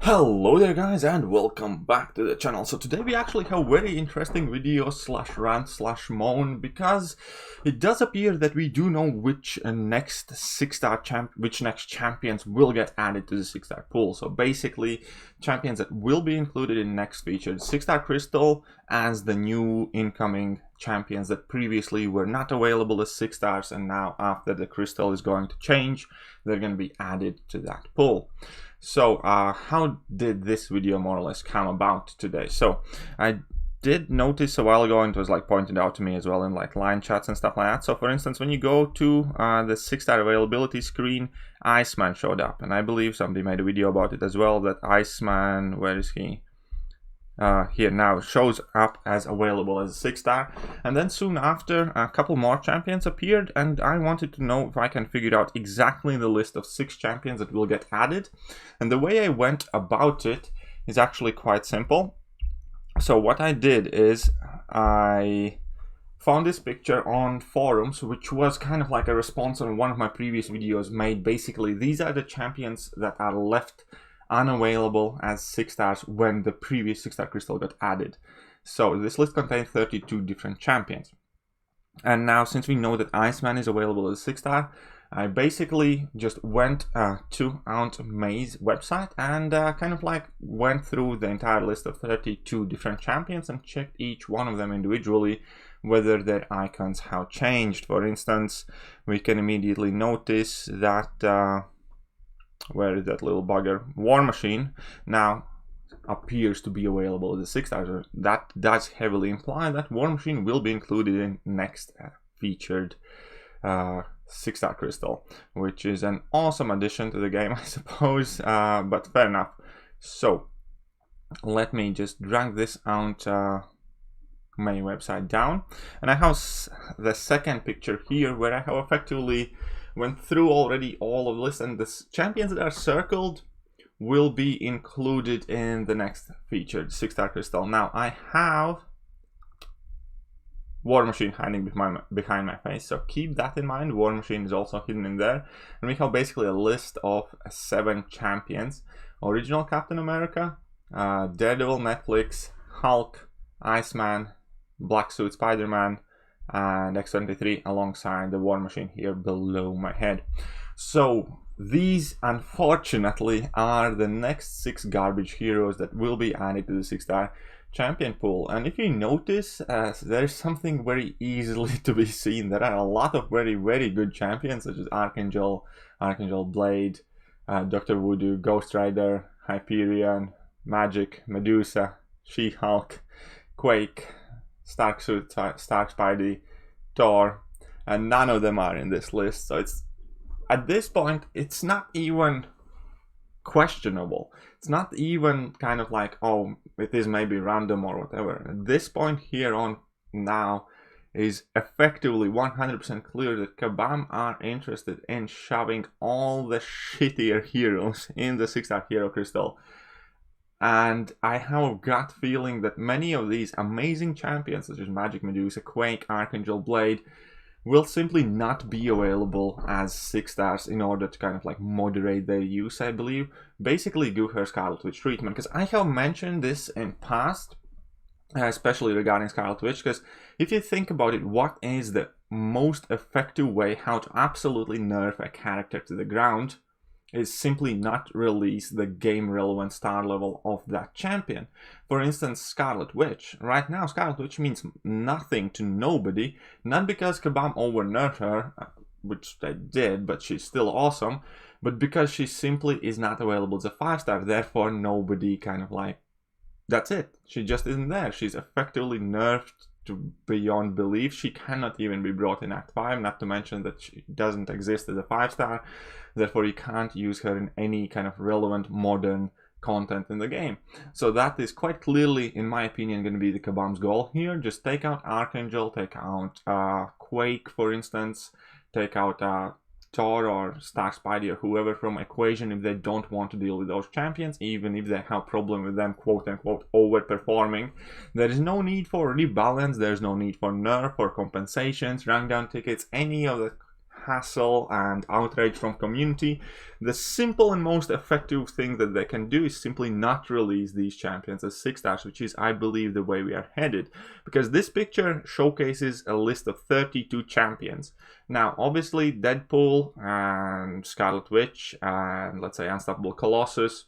Hello there guys and welcome back to the channel. So today we actually have a very interesting video slash rant slash moan, because it does appear that we do know which next champions will get added to the 6-star pool. So basically champions that will be included in next feature, 6-star crystal as the new incoming champions that previously were not available as 6 stars, and now after the crystal is going to change, they're going to be added to that pool. So how did this video more or less come about today? So I did notice a while ago, and it was like pointed out to me as well in like line chats and stuff like that. So for instance, when you go to the 6-star availability screen, Iceman showed up, and I believe somebody made a video about it as well, that Iceman, where is he? Here now shows up as available as a 6-star, and then soon after a couple more champions appeared, and I wanted to know if I can figure out exactly the list of 6 champions that will get added. And the way I went about it is actually quite simple. So what I did is I found this picture on forums, which was kind of like a response on one of my previous videos made. Basically, these are the champions that are left unavailable as 6 stars when the previous 6-star crystal got added. So this list contains 32 different champions. And now, since we know that Iceman is available as 6-star, I basically just went to Aunt May's website and kind of like went through the entire list of 32 different champions and checked each one of them individually whether their icons have changed. For instance, we can immediately notice that where is that little bugger? War Machine now appears to be available as a 6-star. That does heavily imply that War Machine will be included in next featured 6-star crystal, which is an awesome addition to the game, I suppose, but fair enough. So let me just drag this out my website down, and I have the second picture here where I have effectively went through already all of this, and the champions that are circled will be included in the next featured 6-star crystal. Now I have War Machine hiding behind my face, so keep that in mind. War Machine is also hidden in there, and we have basically a list of 7 champions: original Captain America, Daredevil, Netflix, Hulk, Iceman, Black Suit Spider-Man, and X-23 alongside the War Machine here below my head. So these unfortunately are the next 6 garbage heroes that will be added to the 6-star champion pool. And if you notice, there's something very easily to be seen. There are a lot of very good champions such as Archangel, Blade, Dr. Voodoo, Ghost Rider, Hyperion, Magic, Medusa, She-Hulk, Quake, Stark Suit, Stark Spidey, Thor, and none of them are in this list. So it's, at this point, it's not even questionable. It's not even kind of like, oh, it is maybe random or whatever. At this point here on now is effectively 100% clear that Kabam are interested in shoving all the shittier heroes in the 6-star hero crystal. And I have a gut feeling that many of these amazing champions, such as Magic, Medusa, Quake, Archangel, Blade, will simply not be available as 6 stars in order to kind of like moderate their use, I believe. Basically give her Scarlet Witch treatment, because I have mentioned this in past, especially regarding Scarlet Witch, because if you think about it, what is the most effective way how to absolutely nerf a character to the ground is simply not release the game relevant star level of that champion. For instance, Scarlet Witch. Right now, Scarlet Witch means nothing to nobody, not because Kabam over nerfed her, which they did, but she's still awesome, but because she simply is not available as a 5-star, therefore nobody kind of like, that's it. She just isn't there. She's effectively nerfed to beyond belief. She cannot even be brought in Act 5, not to mention that she doesn't exist as a 5-star, therefore you can't use her in any kind of relevant modern content in the game. So that is quite clearly, in my opinion, going to be the Kabam's goal here. Just take out Archangel, take out Quake, for instance, take out Thor or Stark Spidey or whoever from equation if they don't want to deal with those champions, even if they have problem with them quote-unquote overperforming. There is no need for rebalance, there's no need for nerf or compensations, rank down tickets, any of the hassle and outrage from community, the simple and most effective thing that they can do is simply not release these champions as 6-stars, which is, I believe, the way we are headed. Because this picture showcases a list of 32 champions. Now, obviously, Deadpool and Scarlet Witch and, let's say, Unstoppable Colossus,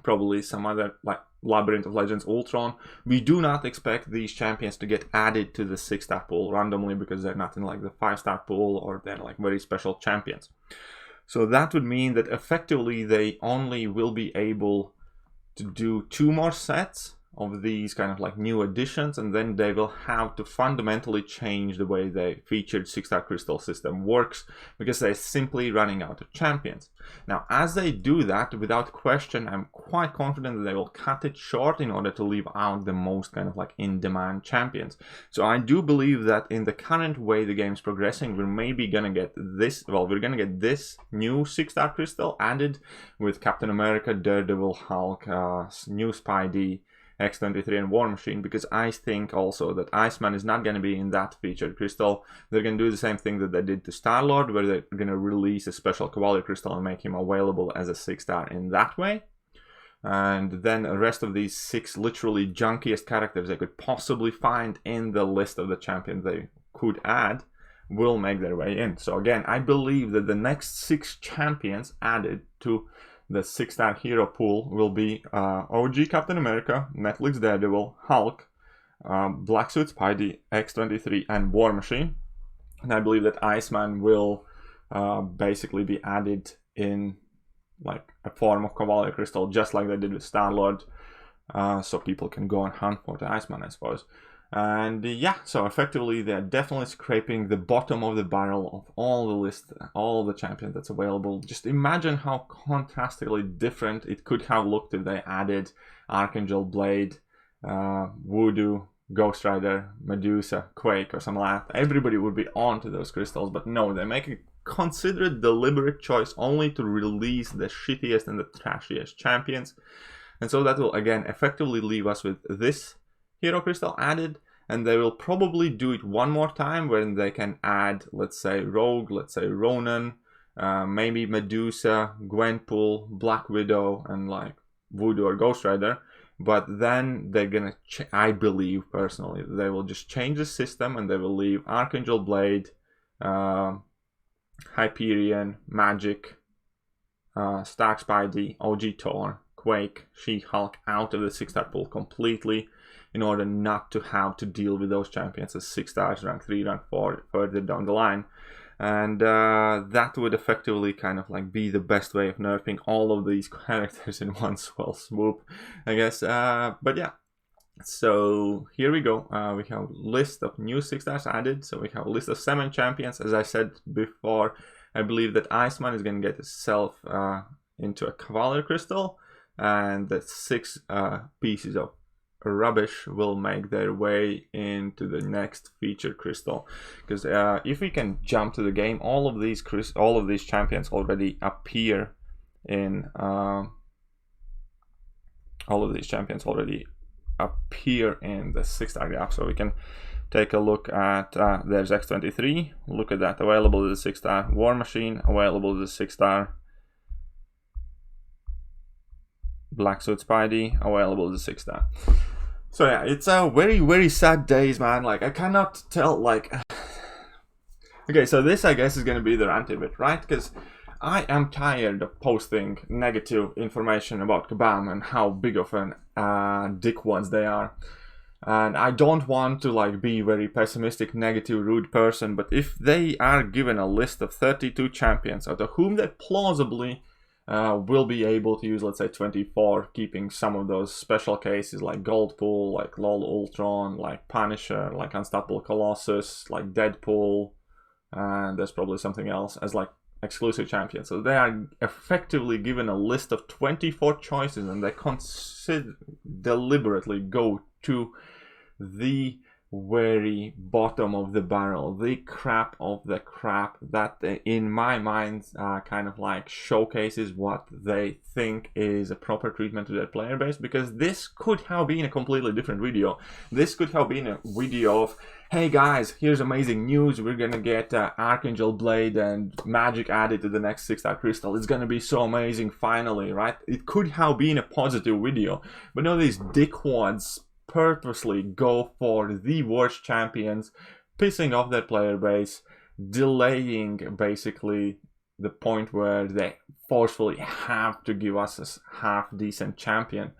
probably some other, like Labyrinth of Legends, Ultron. We do not expect these champions to get added to the 6-star pool randomly because they're not in like the 5-star pool or they're like very special champions. So that would mean that effectively they only will be able to do 2 more sets of these kind of like new additions, and then they will have to fundamentally change the way the featured 6-star crystal system works because they're simply running out of champions. Now, as they do that, without question, I'm quite confident that they will cut it short in order to leave out the most kind of like in-demand champions. So I do believe that in the current way the game is progressing, we're maybe gonna get this, well, we're gonna get this new 6-star crystal added with Captain America, Daredevil, Hulk, new Spidey, X-23 and War Machine, because I think also that Iceman is not going to be in that featured crystal. They're going to do the same thing that they did to Star-Lord, where they're going to release a special Cavalier crystal and make him available as a 6-star in that way. And then the rest of these 6 literally junkiest characters they could possibly find in the list of the champions they could add will make their way in. So again, I believe that the next 6 champions added to the 6-star hero pool will be OG Captain America, Netflix Daredevil, Hulk, Black Suit Spidey, X-23 and War Machine. And I believe that Iceman will basically be added in like a form of Cavalier Crystal, just like they did with Star-Lord, so people can go and hunt for the Iceman, I suppose. And yeah, so effectively they're definitely scraping the bottom of the barrel of all the list, all the champions that's available. Just imagine how contrastically different it could have looked if they added Archangel, Blade, Voodoo, Ghost Rider, Medusa, Quake or something like that. Everybody would be on to those crystals, but no, they make a considered, deliberate choice only to release the shittiest and the trashiest champions. And so that will again effectively leave us with this hero crystal added, and they will probably do it one more time when they can add, let's say, Rogue, let's say Ronan, maybe Medusa, Gwenpool, Black Widow, and like Voodoo or Ghost Rider. But then they're gonna, I believe personally, they will just change the system and they will leave Archangel, Blade, Hyperion, Magic, Stark Spidey, OG Thor, Quake, She-Hulk out of the 6-star pool completely, in order not to have to deal with those champions as 6 stars, rank 3, rank 4, further down the line. And that would effectively kind of like be the best way of nerfing all of these characters in one swell swoop, I guess. But yeah, so here we go. We have a list of new 6 stars added. So we have a list of 7 champions. As I said before, I believe that Iceman is going to get himself into a Cavalier Crystal, and the 6 pieces of rubbish will make their way into the next featured crystal. Because if we can jump to the game, all of these champions already appear in the 6-star graph. So we can take a look at there's X-23, look at that, available as a 6-star. War Machine, available as a 6-star. Black Suit Spidey, available as a 6-star. So yeah, it's a very, very sad days, man. Like, I cannot tell, like... Okay, so this, I guess, is going to be the rant of it, right? Because I am tired of posting negative information about Kabam and how big of an dickwads they are. And I don't want to, like, be very pessimistic, negative, rude person, but if they are given a list of 32 champions, out of whom they plausibly... will be able to use, let's say, 24, keeping some of those special cases like Goldpool, like LOL Ultron, like Punisher, like Unstoppable Colossus, like Deadpool, and there's probably something else as like exclusive champions. So they are effectively given a list of 24 choices, and they deliberately go to the very bottom of the barrel, the crap of the crap that in my mind kind of like showcases what they think is a proper treatment to their player base, because this could have been a completely different video. This could have been a video of, hey guys, here's amazing news, we're gonna get Archangel Blade and magic added to the next 6-star crystal, it's gonna be so amazing finally, right? It could have been a positive video, but no, these dickwads purposely go for the worst champions, pissing off their player base, delaying basically the point where they forcefully have to give us a half decent champion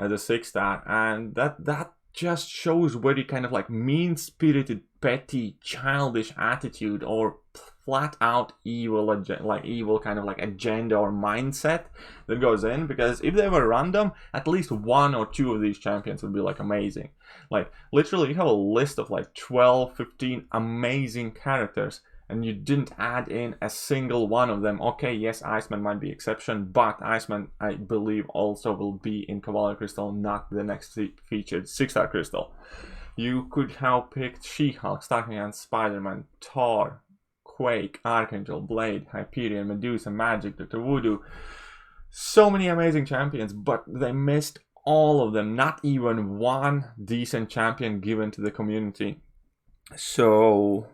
as a 6-star, and that just shows very kind of like mean-spirited, petty, childish attitude, or flat out evil, like evil kind of like agenda or mindset that goes in. Because if they were random, at least 1 or 2 of these champions would be like amazing. Like literally you have a list of like 12, 15 amazing characters, and you didn't add in a single one of them. Okay, yes, Iceman might be exception, but Iceman, I believe, also will be in Cavalier Crystal, not the next featured 6-star crystal. You could have picked She-Hulk, Starkman, Spider-Man, Thor, Quake, Archangel, Blade, Hyperion, Medusa, Magic, Dr. Voodoo. So many amazing champions, but they missed all of them. Not even one decent champion given to the community. So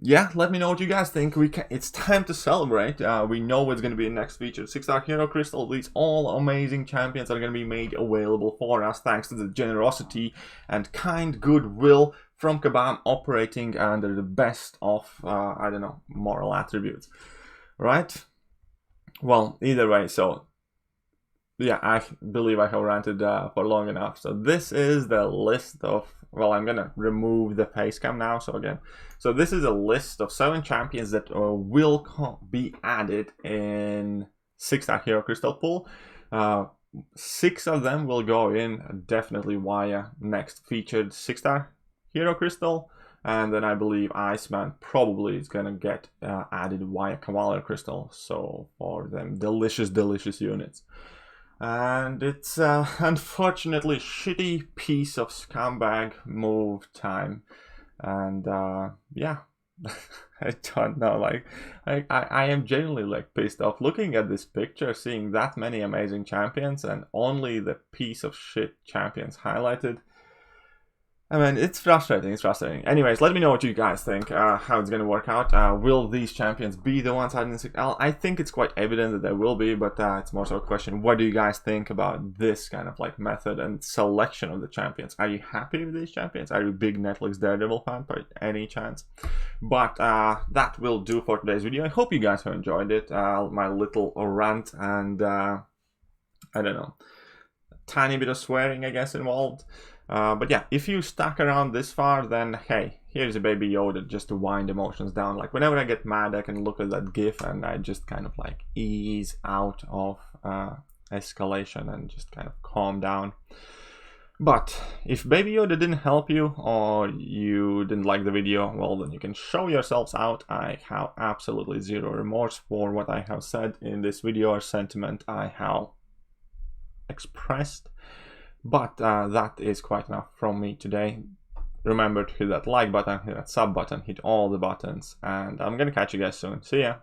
yeah, let me know what you guys think. It's time to celebrate. We know what's going to be the next feature. 6-star Hero Crystal. These all amazing champions are going to be made available for us thanks to the generosity and kind goodwill from Kabam, operating under the best of, I don't know, moral attributes. Right? Well, either way, so yeah, I believe I have ranted for long enough. So this is the list of, well, I'm gonna remove the face cam now. So this is a list of 7 champions that will be added in 6-star Hero Crystal pool. 6 of them will go in definitely via next featured 6-star Hero Crystal, and then I believe Iceman probably is gonna get added via Cavalier Crystal. So for them delicious units. And it's unfortunately shitty piece of scumbag move time, and yeah, I don't know, like I am genuinely like pissed off looking at this picture, seeing that many amazing champions and only the piece of shit champions highlighted. I mean, it's frustrating, Anyways, let me know what you guys think, how it's going to work out. Will these champions be the ones added in 6-star? I think it's quite evident that they will be, but it's more so a question, what do you guys think about this kind of like method and selection of the champions? Are you happy with these champions? Are you a big Netflix Daredevil fan by any chance? But that will do for today's video. I hope you guys have enjoyed it, my little rant, and I don't know, a tiny bit of swearing, I guess, involved. But yeah, if you stuck around this far, then hey, here's a baby Yoda just to wind emotions down. Like whenever I get mad, I can look at that GIF and I just kind of like ease out of escalation and just kind of calm down. But if Baby Yoda didn't help you, or you didn't like the video, well then you can show yourselves out. I have absolutely zero remorse for what I have said in this video or sentiment I have expressed. But that is quite enough from me today. Remember to hit that like button, hit that sub button, hit all the buttons, and I'm gonna catch you guys soon. See ya!